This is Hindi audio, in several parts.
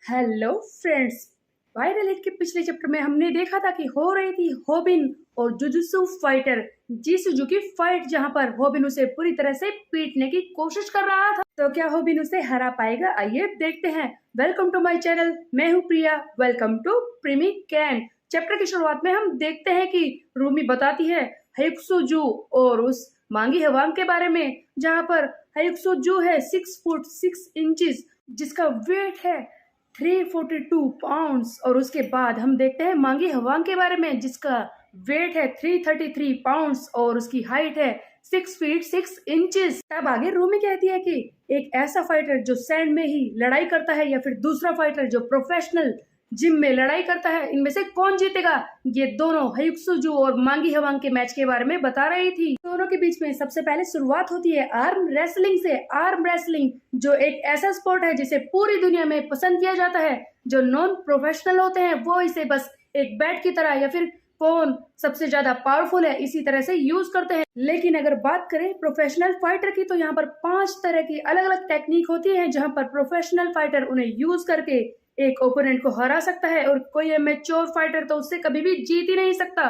Hello friends. वाइरल हिट के पिछले चैप्टर में हमने देखा था कि हो रही थी होबिन और जुजुत्सु फाइटर जीसुजू की फाइट, जहां पर होबिन उसे पूरी तरह से पीटने की कोशिश कर रहा था। तो क्या होबिन उसे हरा पाएगा? आइए देखते हैं। वेलकम टू माय चैनल, मैं हूं प्रिया। वेलकम टू प्रीमी कैन। चैप्टर की शुरुआत में हम देखते हैं कि रूमी बताती है हायुक्सुजू और उस मांगी हवांग के बारे में, जहां पर हायुक्सुजू है 6 फुट 6 इंचेस, जिसका वेट है 342 पाउंड्स। और उसके बाद हम देखते हैं मांगी हवांग के बारे में, जिसका वेट है 333 पाउंड्स और उसकी हाइट है 6 फीट 6 इंचेस। तब आगे रूमी कहती है कि एक ऐसा फाइटर जो सैंड में ही लड़ाई करता है या फिर दूसरा फाइटर जो प्रोफेशनल जिम में लड़ाई करता है, इनमें से कौन जीतेगा? ये दोनों हायुक्सुजू और मांगी हवांग के मैच के बारे में बता रही थी। दोनों के बीच में सबसे पहले शुरुआत होती है आर्म रेसलिंग से। आर्म रेसलिंग जो एक ऐसा स्पोर्ट है जिसे पूरी दुनिया में पसंद किया जाता है। जो नॉन प्रोफेशनल होते हैं वो इसे बस एक बैट की तरह या फिर कौन सबसे ज्यादा पावरफुल है इसी तरह से यूज करते हैं। लेकिन अगर बात करें प्रोफेशनल फाइटर की, तो यहाँ पर 5 तरह की अलग अलग टेक्निक होती है, जहाँ पर प्रोफेशनल फाइटर उन्हें यूज करके एक ओपोनेंट को हरा मैचर है। और कोई एमेच्योर फाइटर तो उससे कभी भी जीत ही नहीं सकता,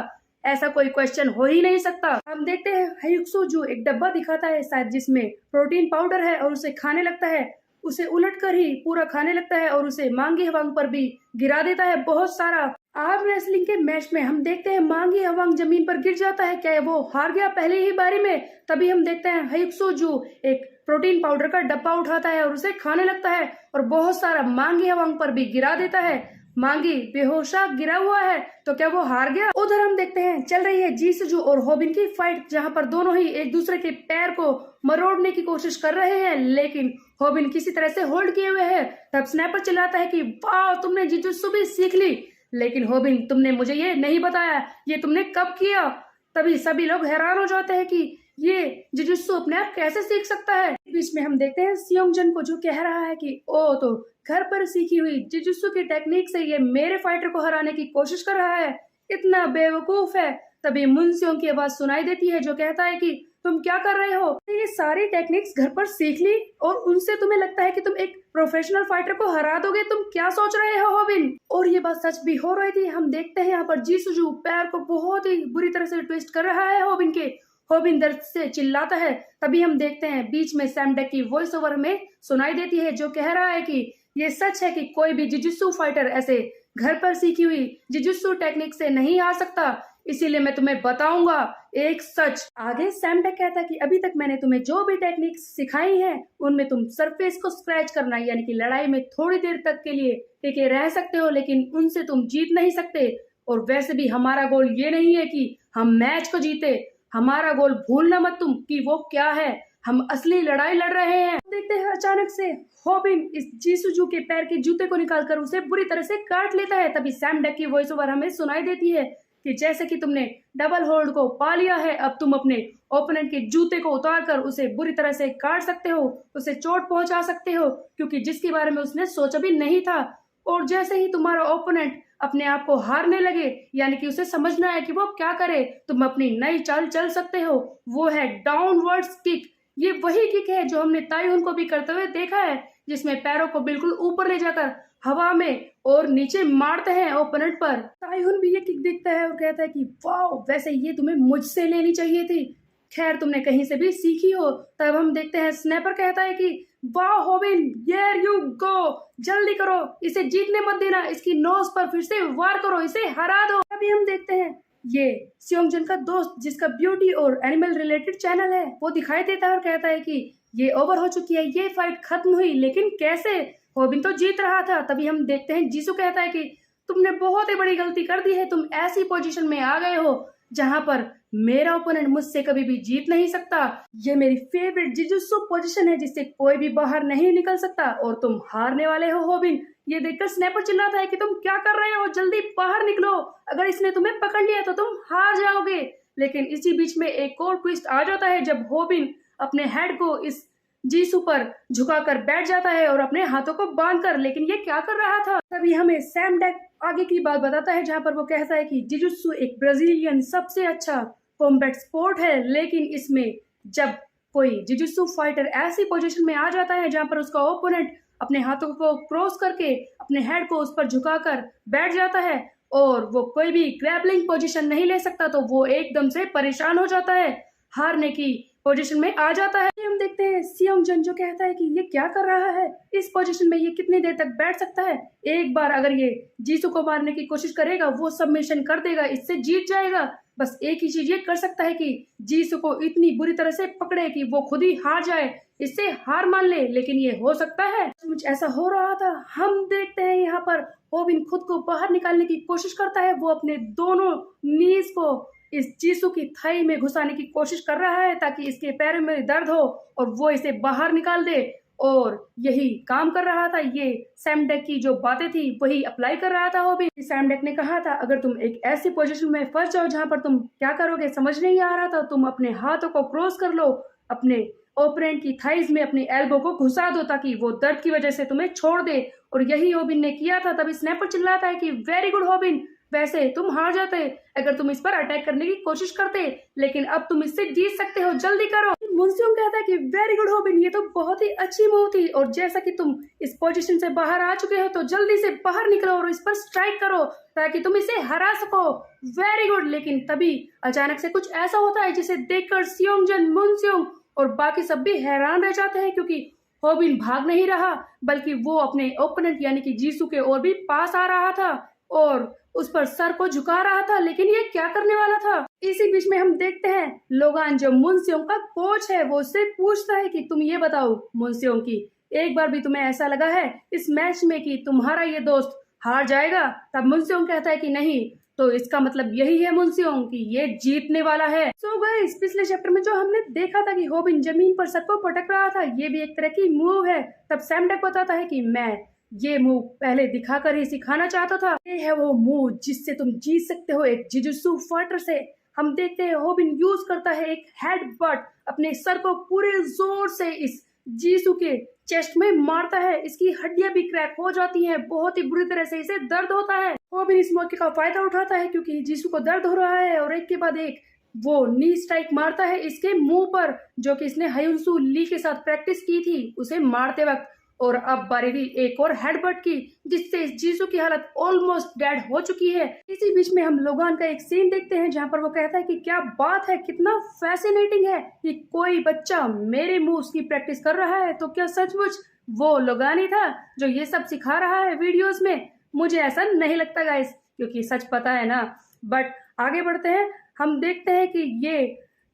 ऐसा कोई क्वेश्चन हो ही नहीं सकता। हम देखते हैं हायुक्सुजू एक डब्बा दिखाता है शायद, जिसमें प्रोटीन पाउडर है और उसे खाने लगता है। उसे उलटकर ही पूरा खाने लगता है और उसे मांगी हवांग पर भी गिरा देता है बहुत सारा। आर्म रेसलिंग के मैच में हम देखते हैं मांगी हवांग जमीन पर गिर जाता है। क्या वो हार गया पहले ही बारी में? तभी हम देखते हैं हायुक्सुजू एक प्रोटीन पाउडर का डब्बा उठाता है और उसे खाने लगता है और बहुत सारा मांगी हवांग पर भी गिरा देता है। मांगी बेहोशा गिरा हुआ है। तो क्या वो हार गया? उधर हम देखते हैं चल रही है जीसुजू और होबिन की फाइट, जहां पर दोनों ही एक दूसरे के पैर को मरोड़ने की कोशिश कर रहे हैं, लेकिन होबिन किसी तरह से होल्ड किए हुए है। तब स्नैपर चिल्लाता है कि वाह, तुमने जिजुत्सु भी सीख ली। लेकिन होबिन, तुमने मुझे ये नहीं बताया, ये तुमने कब किया? तभी सभी लोग हैरान हो जाते हैं कि ये जुजुत्सु अपने आप कैसे सीख सकता है। बीच में हम देखते हैं सियोंगजन को, जो कह रहा है कि ओ तो घर पर सीखी हुई जुजुत्सु की टेक्निक से ये मेरे फाइटर को हराने की कोशिश कर रहा है, इतना बेवकूफ है। तभी मुनसियोंग की आवाज सुनाई देती है, जो कहता है कि तुम क्या कर रहे हो? ये सारी टेक्निक्स घर पर सीख ली और उनसे तुम्हें लगता है कि तुम एक प्रोफेशनल फाइटर को हरा दोगे? तुम क्या सोच रहे हो होबिन? और ये बात सच भी हो रही थी। हम देखते हैं यहाँ पर जीसुजू पैर को बहुत ही बुरी तरह से ट्विस्ट कर रहा है होबिन के। होबिन दर्द से चिल्लाता है। तभी हम देखते हैं बीच में सैम डेक की वॉइस ओवर में सुनाई देती है, जो कह रहा है कि ये सच है कि कोई भी जुजुत्सु फाइटर ऐसे घर पर सीखी हुई जुजुत्सु टेक्निक से नहीं आ सकता, इसीलिए मैं तुम्हें बताऊंगा एक सच। आगे सैम डेक कहता है कि अभी तक मैंने तुम्हें जो भी टेक्निक सिखाई है, उनमें तुम सरफेस को स्क्रैच करना यानी कि लड़ाई में थोड़ी देर तक के लिए टिके रह सकते हो, लेकिन उनसे तुम जीत नहीं सकते। और वैसे भी हमारा गोल ये नहीं है कि हम मैच को जीते, हमारा गोल भूलना मत तुम कि वो क्या है, हम असली लड़ाई लड़ रहे हैं। देखते हैं अचानक से होबिन इस जीसुजू के पैर के जूते को निकालकर उसे बुरी तरह से काट लेता है। तभी सैम डेक की वॉइस ओवर हमें सुनाई देती है कि जैसे कि तुमने डबल होल्ड को पा लिया है, अब तुम अपने ओपोनेंट के जूते को उतारकर उसे बुरी तरह से काट सकते हो, उसे चोट पहुंचा सकते हो, क्योंकि जिसके बारे में उसने सोचा भी नहीं था। और जैसे ही तुम्हारा ओपोनेंट अपने आप को हारने लगे, यानी कि उसे समझना है कि वो क्या करे, तुम अपनी नई चाल चल सकते हो। वो है डाउनवर्ड किक। ये वही किक है जो हमने ताइहुन को भी करते हुए देखा है, जिसमें पैरों को बिल्कुल ऊपर ले जाकर हवा में और नीचे मारते हैं ओपोनेंट पर। ताइहुन भी ये किक देखता है और कहता है कि वाह, वैसे ये तुम्हें मुझसे लेनी चाहिए थी, खैर तुमने कहीं से भी सीखी हो। तब हम देखते हैं स्नैपर कहता है कि वाह होबिन, हियर यू गो, जल्दी करो, इसे जीतने मत देना, इसकी नोज पर फिर से वार करो, इसे हरा दो। अभी हम देखते हैं ये सियोंगजन का दोस्त, जिसका ब्यूटी और एनिमल रिलेटेड चैनल है, वो दिखाई देता है और कहता है कि ये ओवर हो चुकी है, ये फाइट खत्म हुई, लेकिन कैसे? होबिन तो जीत रहा था। तभी हम देखते हैं जीसू कहता है कि तुमने बहुत ही बड़ी गलती कर दी है, तुम ऐसी पोजीशन में आ गए हो जहां पर मेरा ओपोनेंट मुझसे कभी भी जीत नहीं सकता। ये मेरी फेवरेट जिजुत्सु पोजीशन है, जिससे कोई भी बाहर नहीं निकल सकता, और तुम हारने वाले हो होबिन। ये देखकर स्नैपर चिल्लाता है कि तुम क्या कर रहे हो, जल्दी बाहर निकलो, अगर इसने तुम्हें पकड़ लिया तो तुम हार जाओगे। लेकिन इसी बीच में एक और ट्विस्ट आ जाता है, जब होबिन अपने हेड को इस जीसू पर झुकाकर बैठ जाता है और अपने हाथों को बांधकर। लेकिन ये क्या कर रहा था? तभी हमें सैम डेक आगे की बात बताता है, जहां पर वो कहता है कि जिजुत्सु एक ब्राजीलियन सबसे अच्छा कॉम्बैट स्पोर्ट है, लेकिन इसमें जब कोई जिजुत्सु फाइटर ऐसी पोजीशन में आ जाता है जहां पर उसका ओपोनेंट अपने हाथों को क्रॉस करके अपने हेड को उस पर झुकाकर बैठ जाता है और वो कोई भी ग्रैपलिंग पोजीशन नहीं ले सकता, तो वो एकदम से परेशान हो जाता है, हारने की पोजीशन में आ जाता है। हम देखते हैं सियोंग जन जो कहता है कि ये क्या कर रहा है, इस पोजीशन में ये कितनी देर तक बैठ सकता है, एक बार अगर ये जीसू को मारने की कोशिश करेगा वो सबमिशन कर देगा, इससे जीत जाएगा। बस एक ही चीज ये कर सकता है कि जीसू को इतनी बुरी तरह से पकड़े कि वो खुद ही हार जाए, इससे हार मान ले। लेकिन ये हो सकता है, कुछ ऐसा हो रहा था। हम देखते हैं यहाँ पर होबिन खुद को बाहर निकालने की कोशिश करता है, वो अपने दोनों नीज को इस जीसू की थाई में घुसाने की कोशिश कर रहा है ताकि इसके पैरों में दर्द हो और वो इसे बाहर निकाल दे, और यही काम कर रहा था। ये सैमडेक की जो बातें थी वही अप्लाई कर रहा था। होबिन सैमडेक ने कहा था अगर तुम एक ऐसी पोजीशन में फंस जाओ जहां पर तुम क्या करोगे समझ नहीं आ रहा था, तुम अपने हाथों को क्रॉस कर लो, अपने ओपोनेंट की थाइज में अपनी एल्बो को घुसा दो ताकि वो दर्द की वजह से तुम्हें छोड़ दे, और यही होबिन ने किया था। तभी स्नैपर चिल्लाता है कि वेरी गुड होबिन, वैसे तुम हार जाते अगर तुम इस पर अटैक करने की कोशिश करते, लेकिन अब तुम इससे जीत सकते हो, जल्दी करो। मुनस्योंग कहता है कि वेरी गुड होबिन, ये तो बहुत ही अच्छी मूव थी, और जैसा कि तुम इस पोजीशन से बाहर आ चुके हो तो जल्दी से बाहर निकलो और इस पर स्ट्राइक करो ताकि तुम इसे हरा सको। Very good. लेकिन तभी अचानक से कुछ ऐसा होता है जिसे देखकर सियोंगजन, मुनस्योंग और बाकी सब भी हैरान रह जाते हैं, क्योंकि होबिन भाग नहीं रहा बल्कि वो अपने ओपोनेंट यानी कि जीसू के और भी पास आ रहा था और उस पर सर को झुका रहा था। लेकिन ये क्या करने वाला था? इसी बीच में हम देखते हैं लोगान जो मुनस्योंग का कोच है वो उससे पूछता है कि तुम ये बताओ मुनस्योंग की, एक बार भी तुम्हें ऐसा लगा है इस मैच में कि तुम्हारा ये दोस्त हार जाएगा? तब मुनस्योंग कहता है कि नहीं, तो इसका मतलब यही है मुनस्योंग कि ये जीतने वाला है। सो गाइस, पिछले चैप्टर में जो हमने देखा था कि होबिन जमीन पर सर को पटक रहा था, ये भी एक तरह की मूव है। तब सैमडेक बताता है कि मैं ये मूव पहले दिखाकर ही सिखाना चाहता था, ये है वो मूव जिससे तुम जीत सकते हो एक जुजुत्सु फाइटर से। हम देखते हैं होबिन यूज करता है एक हेड बट, अपने सर को पूरे जोर से इस जीसू के चेस्ट में मारता है, इसकी हड्डियां भी क्रैक हो जाती हैं, बहुत ही बुरी तरह से इसे दर्द होता है। होबिन इस मौके का फायदा उठाता है क्योंकि जीसू को दर्द हो रहा है और एक के बाद एक वो नी स्ट्राइक मारता है इसके मुंह पर, जो कि इसने हयुनसू ली के साथ प्रैक्टिस की थी उसे मारते वक्त। और अब बारी थी एक और हेडबट की, जिससे इस जीसू की हालत ऑलमोस्ट डेड हो चुकी है। इसी बीच में हम लोगान का एक सीन देखते हैं जहां पर वो कहता है कि क्या बात है, कितना फैसिनेटिंग है कि कोई बच्चा मेरे मूव्स की प्रैक्टिस कर रहा है। तो क्या सचमुच वो लोगान ही था जो ये सब सिखा रहा है वीडियोस में? मुझे ऐसा नहीं लगता गाइस, क्योंकि सच पता है ना। बट आगे बढ़ते हैं, हम देखते हैं कि ये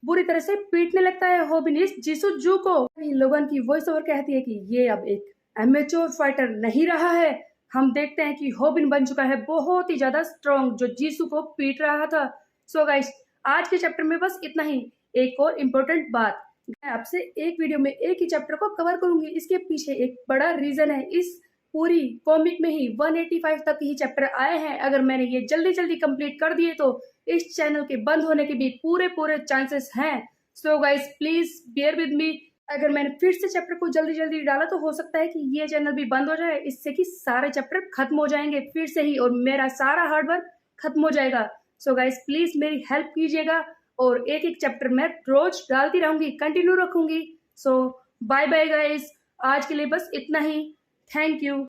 बुरी तरह से पीटने लगता है होबिन इस जीसू जू को। लोगन की वॉइस ओवर कहती है कि ये अब एक एमेच्योर फाइटर नहीं रहा है। हम देखते हैं कि होबिन बन चुका है बहुत ही ज्यादा स्ट्रॉन्ग, जो जीसू को पीट रहा था। सो गाइस, आज के चैप्टर में बस इतना ही। एक और इम्पोर्टेंट बात, मैं आपसे एक वीडियो में एक ही चैप्टर को कवर करूंगी। इसके पीछे एक बड़ा रीजन है, इस पूरी कॉमिक में ही 185 तक ही चैप्टर आए हैं। अगर मैंने ये जल्दी जल्दी कंप्लीट कर दिए तो इस चैनल के बंद होने के भी पूरे चांसेस हैं। So guys, please bear with me. अगर मैंने फिर से चैप्टर को जल्दी जल्दी डाला तो हो सकता है कि ये चैनल भी बंद हो जाए, इससे कि सारे चैप्टर खत्म हो जाएंगे फिर से ही और मेरा सारा हार्डवर्क खत्म हो जाएगा। सो गाइस, प्लीज मेरी हेल्प कीजिएगा और एक एक चैप्टर मैं रोज डालती रहूंगी, कंटिन्यू रखूंगी। सो बाय बाय गाइस, आज के लिए बस इतना ही। Thank you.